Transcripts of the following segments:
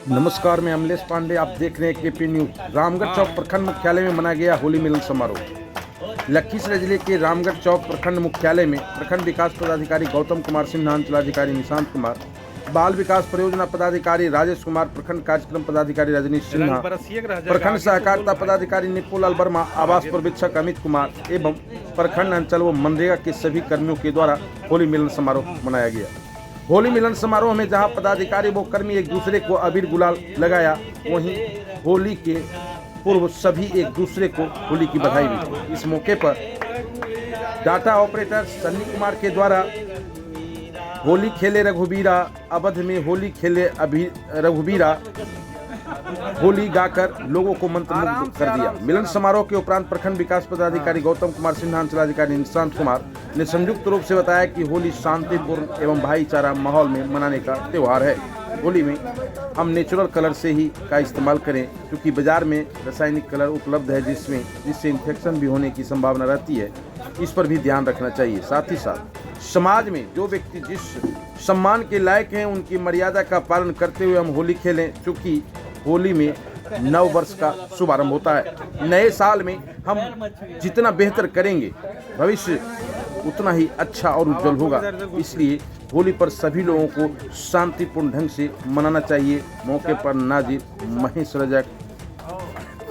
नमस्कार, मैं अमलेश पांडे। आप देख रहे हैं केपी न्यूज। रामगढ़ चौक प्रखंड मुख्यालय में मनाया गया होली मिलन समारोह। लखीसराय जिले के रामगढ़ चौक प्रखंड मुख्यालय में प्रखंड विकास पदाधिकारी गौतम कुमार सिन्हा, अंचलाधिकारी निशांत कुमार, बाल विकास परियोजना पदाधिकारी राजेश कुमार, प्रखंड कार्यक्रम पदाधिकारी रजनीश सिन्हा, प्रखंड सहकारिता पदाधिकारी निपुलाल वर्मा, आवास पर्यवेक्षक अमित कुमार एवं प्रखंड अंचल व मनरेगा के सभी कर्मियों के द्वारा होली मिलन समारोह मनाया गया। होली मिलन समारोह में जहां पदाधिकारी व कर्मी एक दूसरे को अबीर गुलाल लगाया, वहीं होली के पूर्व सभी एक दूसरे को होली की बधाई दी। इस मौके पर डाटा ऑपरेटर सन्नी कुमार के द्वारा होली खेले रघुबीरा, अवध में होली खेले रघुबीरा होली गाकर लोगों को मंत्रमुग्ध कर दिया। मिलन समारोह के उपरांत प्रखंड विकास पदाधिकारी गौतम कुमार सिन्हा, अंचलाधिकारी निशांत कुमार ने संयुक्त रूप से बताया कि होली शांतिपूर्ण एवं भाईचारा माहौल में मनाने का त्यौहार है। होली में हम नेचुरल कलर से ही का इस्तेमाल करें, क्योंकि बाजार में रासायनिक कलर उपलब्ध है जिससे इन्फेक्शन भी होने की संभावना रहती है। इस पर भी ध्यान रखना चाहिए। साथ ही साथ समाज में जो व्यक्ति जिस सम्मान के लायक हैं, उनकी मर्यादा का पालन करते हुए हम होली खेलें, क्योंकि होली में नव वर्ष का शुभारंभ होता है। नए साल में हम जितना बेहतर करेंगे, भविष्य उतना ही अच्छा और उज्जवल होगा। इसलिए होली पर सभी लोगों को शांतिपूर्ण ढंग से मनाना चाहिए। मौके पर नाजिर महेश रजक,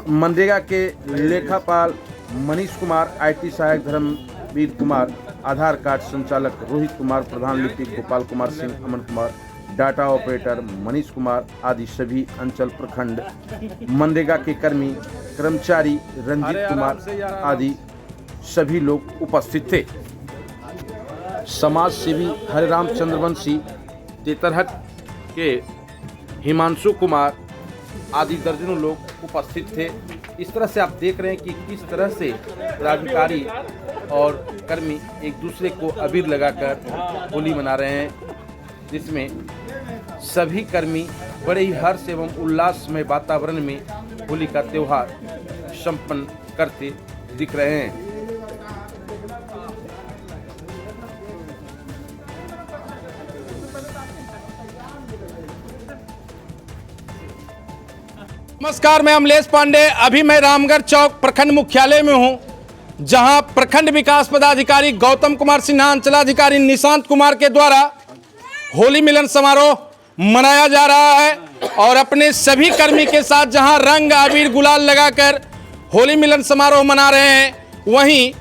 मनरेगा के लेखापाल मनीष कुमार, IT सहायक धर्मवीर कुमार, आधार कार्ड संचालक रोहित कुमार, प्रधान लिपिक गोपाल कुमार सिंह, अमन कुमार, डाटा ऑपरेटर मनीष कुमार आदि सभी अंचल प्रखंड मनरेगा के कर्मी कर्मचारी रंजीत कुमार आदि सभी लोग उपस्थित थे। समाज सेवी हरिराम चंद्रवंशी, तेतरहट के हिमांशु कुमार आदि दर्जनों लोग उपस्थित थे। इस तरह से आप देख रहे हैं कि किस तरह से पदाधिकारी और कर्मी एक दूसरे को अबीर लगाकर होली मना रहे हैं, जिसमें सभी कर्मी बड़े ही हर्ष एवं उल्लासमय वातावरण में होली का त्यौहार संपन्न करते दिख रहे हैं। नमस्कार, मैं अमलेश पांडे। अभी मैं रामगढ़ चौक प्रखंड मुख्यालय में हूं, जहां प्रखंड विकास पदाधिकारी गौतम कुमार सिन्हा, अंचलाधिकारी निशांत कुमार के द्वारा होली मिलन समारोह मनाया जा रहा है और अपने सभी कर्मी के साथ जहां रंग अबीर गुलाल लगाकर होली मिलन समारोह मना रहे हैं, वहीं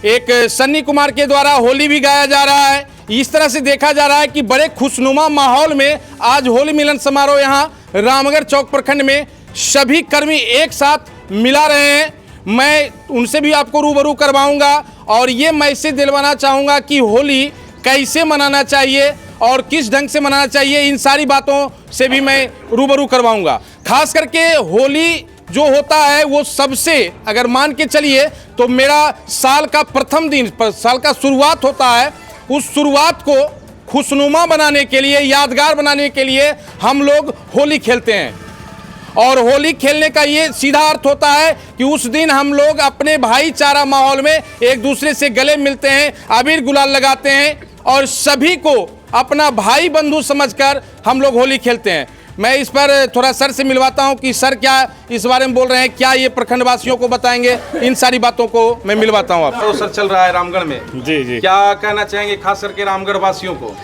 एक सन्नी कुमार के द्वारा होली भी गाया जा रहा है। इस तरह से देखा जा रहा है कि बड़े खुशनुमा माहौल में आज होली मिलन समारोह यहां रामगढ़ चौक प्रखंड में सभी कर्मी एक साथ मिला रहे हैं। मैं उनसे भी आपको रूबरू करवाऊंगा और ये मैसेज दिलवाना चाहूँगा कि होली कैसे मनाना चाहिए और किस ढंग से मनाना चाहिए, इन सारी बातों से भी मैं रूबरू करवाऊंगा। खास करके होली जो होता है वो सबसे, अगर मान के चलिए तो मेरा साल का प्रथम दिन, साल का शुरुआत होता है, उस शुरुआत को खुशनुमा बनाने के लिए, यादगार बनाने के लिए हम लोग होली खेलते हैं। और होली खेलने का ये सीधा अर्थ होता है कि उस दिन हम लोग अपने भाईचारा माहौल में एक दूसरे से गले मिलते हैं, अबीर गुलाल लगाते हैं और सभी को अपना भाई बंधु समझकर हम लोग होली खेलते हैं। मैं इस पर थोड़ा सर से मिलवाता हूं कि सर क्या इस बारे में बोल रहे हैं, क्या ये प्रखंड वासियों को बताएंगे, इन सारी बातों को मैं मिलवाता हूं आपको। तो सर चल रहा है रामगढ़ में, जी, क्या कहना चाहेंगे खास करके रामगढ़ वासियों को?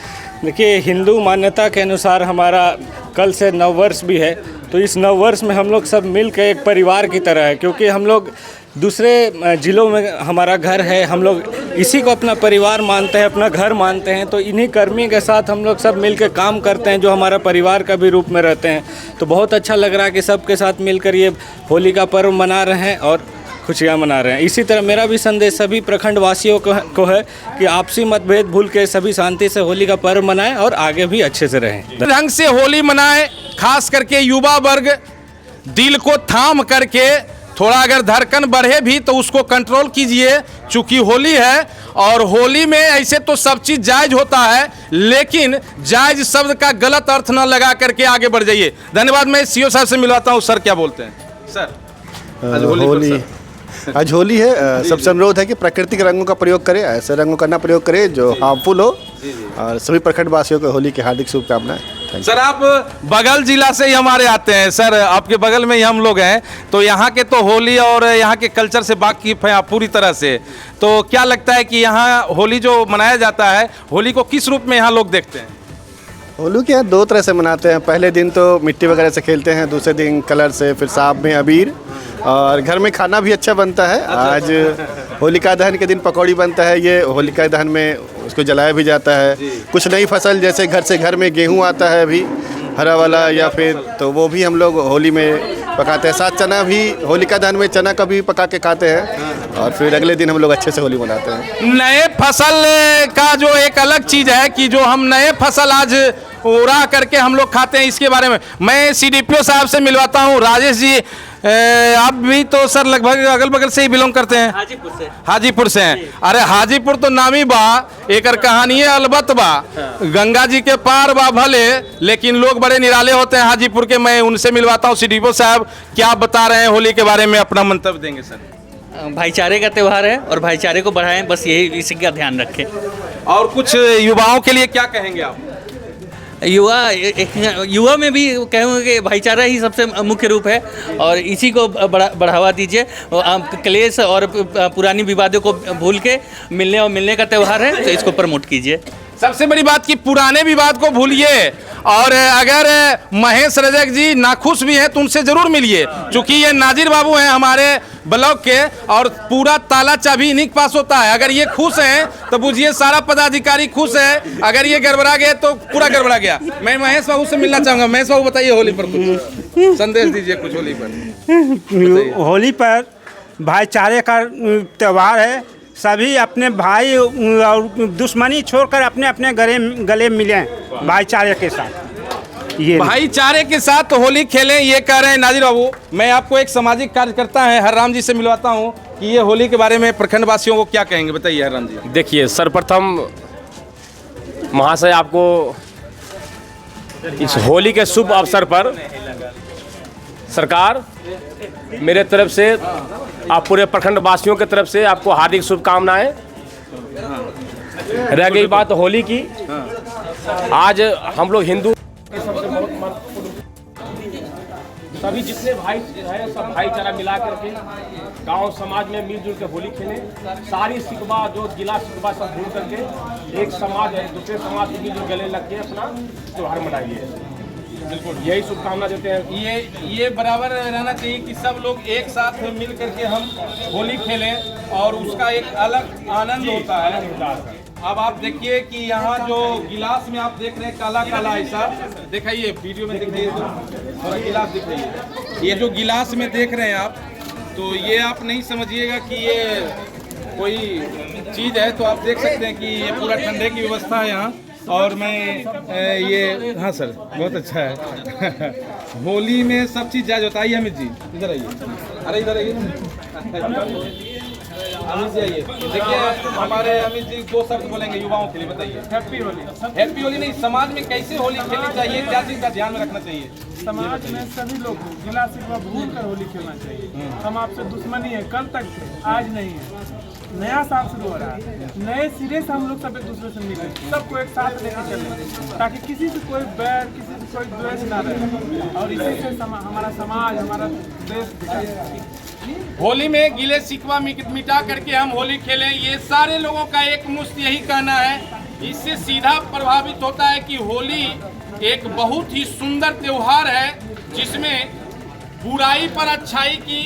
देखिए, हिंदू मान्यता के अनुसार हमारा कल से नववर्ष भी है, तो इस नववर्ष में हम लोग सब मिल के एक परिवार की तरह है, क्योंकि हम लोग दूसरे ज़िलों में हमारा घर है, हम लोग इसी को अपना परिवार मानते हैं, अपना घर मानते हैं। तो इन्हीं कर्मी के साथ हम लोग सब मिल के काम करते हैं, जो हमारा परिवार का भी रूप में रहते हैं। तो बहुत अच्छा लग रहा है कि सबके साथ मिलकर ये होली का पर्व मना रहे हैं और खुशियाँ मना रहे हैं। इसी तरह मेरा भी संदेश सभी प्रखंड वासियों को है कि आपसी मतभेद भूल के सभी शांति से होली का पर्व मनाएं और आगे भी अच्छे से रहें। ढंग से होली मनाएं, खास करके युवा वर्ग दिल को थाम करके, थोड़ा अगर धड़कन बढ़े भी तो उसको कंट्रोल कीजिए, चूंकि होली है और होली में ऐसे तो सब चीज़ जायज़ होता है, लेकिन जायज़ शब्द का गलत अर्थ न लगा करके आगे बढ़ जाइए। धन्यवाद। मैं CO साहब से मिलवाता हूँ। सर क्या बोलते हैं? सर आज होली है, सबसे अनुरोध है कि प्राकृतिक रंगों का प्रयोग करें, ऐसे रंगों का ना प्रयोग करें जो हार्मफुल हो। और सभी प्रखंड वासियों को होली की हार्दिक शुभकामनाएं। सर आप बगल जिला से ही हमारे आते हैं सर, आपके बगल में ही हम लोग हैं, तो यहाँ के तो होली और यहाँ के कल्चर से वाकिफ हैं आप पूरी तरह से। तो क्या लगता है कि यहाँ होली जो मनाया जाता है, होली को किस रूप में यहाँ लोग देखते हैं? होली के यहाँ 2 तरह से मनाते हैं। पहले दिन तो मिट्टी वगैरह से खेलते हैं, दूसरे दिन कलर से, फिर साथ में अबीर, और घर में खाना भी अच्छा बनता है। आज होलिका दहन के दिन पकौड़ी बनता है, ये होलिका दहन में उसको जलाया भी जाता है। कुछ नई फसल जैसे घर में गेहूँ आता है अभी हरा वाला, या फिर तो वो भी हम लोग होली में पकाते हैं। साथ चना भी होलिका दहन में चना का भी पका के खाते हैं, और फिर अगले दिन हम लोग अच्छे से होली मनाते हैं। नए फसल का जो एक अलग चीज़ है कि जो हम नए फसल आज उड़ा करके हम लोग खाते हैं, इसके बारे में मैं सीडीपीओ साहब से मिलवाता हूँ। राजेश जी, आप भी तो सर लगभग अगल बगल से ही बिलोंग करते हैं? हाजीपुर से हैं। अरे हाजीपुर तो नामी बा, एक कहानी है अलबत बा, गंगा जी के पार बा भले, लेकिन लोग बड़े निराले होते हैं हाजीपुर के। मैं उनसे मिलवाता हूँ। सीडीपीओ साहब क्या बता रहे हैं होली के बारे में, अपना मंतव्य देंगे सर। भाईचारे का त्यौहार है और भाईचारे को बढ़ाएं, बस यही इसी का ध्यान रखें। और कुछ युवाओं के लिए क्या कहेंगे आप? युवा में भी कहेंगे कि भाईचारा ही सबसे मुख्य रूप है और इसी को बढ़ावा दीजिए। क्लेश और पुरानी विवादों को भूल के मिलने का त्यौहार है, तो इसको प्रमोट कीजिए। सबसे बड़ी बात कि पुराने विवाद को भूलिए, और अगर महेश रजक जी नाखुश भी हैं तो उनसे जरूर मिलिए, क्योंकि ये नाजिर बाबू हैं हमारे ब्लॉक के, और पूरा ताला चाबी इन्हीं के पास होता है। अगर ये खुश हैं तो बुझिए सारा पदाधिकारी खुश है, अगर ये गड़बड़ा गए तो पूरा गड़बड़ा गया। मैं महेश बाबू से मिलना चाहूँगा। महेश बाबू बताइए, होली पर कुछ संदेश दीजिए, कुछ होली पर। होली पर भाईचारे का त्यौहार है। सभी अपने भाई और दुश्मनी छोड़कर अपने अपने गले मिलें भाईचारे के साथ। ये भाईचारे के साथ होली खेलें, ये कह रहे हैं नाजिर बाबू। मैं आपको एक सामाजिक कार्यकर्ता है हरराम जी से मिलवाता हूँ कि ये होली के बारे में प्रखंड वासियों को क्या कहेंगे, बताइए हरराम जी। देखिए, सर्वप्रथम महाशय आपको इस होली के शुभ अवसर पर सरकार मेरे तरफ से, आप पूरे प्रखंड वासियों की तरफ से आपको हार्दिक शुभकामनाएं। रह गई बात होली की, आज हम लोग हिंदू सभी जितने भाई हैं सब भाईचारा मिला करके गांव समाज में मिलजुल के होली खेलें। सारी शिकवा जो गिला शिकवा सब भूल करके एक समाज है दूसरे समाज से मिलजुल गले लग के अपना त्यौहार मनाइए। बिल्कुल यही शुभकामना देते हैं। ये बराबर रहना चाहिए कि सब लोग एक साथ मिल करके हम होली खेलें, और उसका एक अलग आनंद होता है। अब आप देखिए कि यहाँ जो गिलास में आप देख रहे हैं काला काला ऐसा, दिखाइए वीडियो में दिखाइए, थोड़ा गिलास दिखाइए। ये जो गिलास में देख रहे हैं आप, तो ये आप नहीं समझिएगा कि ये कोई चीज़ है, तो आप देख सकते हैं कि ये पूरा ठंडे की व्यवस्था है यहाँ। और मैं ये, हाँ सर बहुत अच्छा है। होली में सब चीज़ जायज़ होता है। आइए अमित जी, इधर आइए। अरे इधर आइए अमित जी, आइए। देखिए हमारे अमित जी 2 शब्द बोलेंगे युवाओं के लिए, बताइए। हैप्पी होली। हैप्पी होली नहीं, समाज में कैसे होली खेलनी चाहिए, क्या चीज़ का ध्यान में रखना चाहिए? समाज में सभी लोग को गिला शिकवा भूल कर होली खेलना चाहिए। हम आपसे दुश्मनी है, कल तक थे, आज नहीं है। नया साल शुरू हो रहा है, नए सिरे से हम लोग सब एक दूसरे से मिले, सबको एक साथ लेकर चलें, ताकि किसी से कोई बैर, किसी से कोई द्वेष ना रहे, और इसी से हमारा समाज, हमारा देश। होली में गिले शिकवा मिटा करके हम होली खेलें, ये सारे लोगों का एक मुश्त यही कहना है। इससे सीधा प्रभावित होता है कि होली एक बहुत ही सुंदर त्योहार है, जिसमें बुराई पर अच्छाई की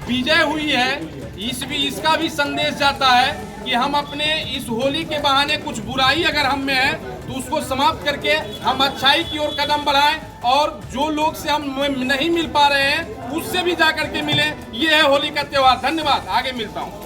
विजय हुई है। इसका भी संदेश जाता है कि हम अपने इस होली के बहाने कुछ बुराई अगर हम में है तो उसको समाप्त करके हम अच्छाई की ओर कदम बढ़ाएं, और जो लोग से हम नहीं मिल पा रहे हैं उससे भी जा करके मिलें। ये है होली का त्यौहार। धन्यवाद, आगे मिलता हूँ।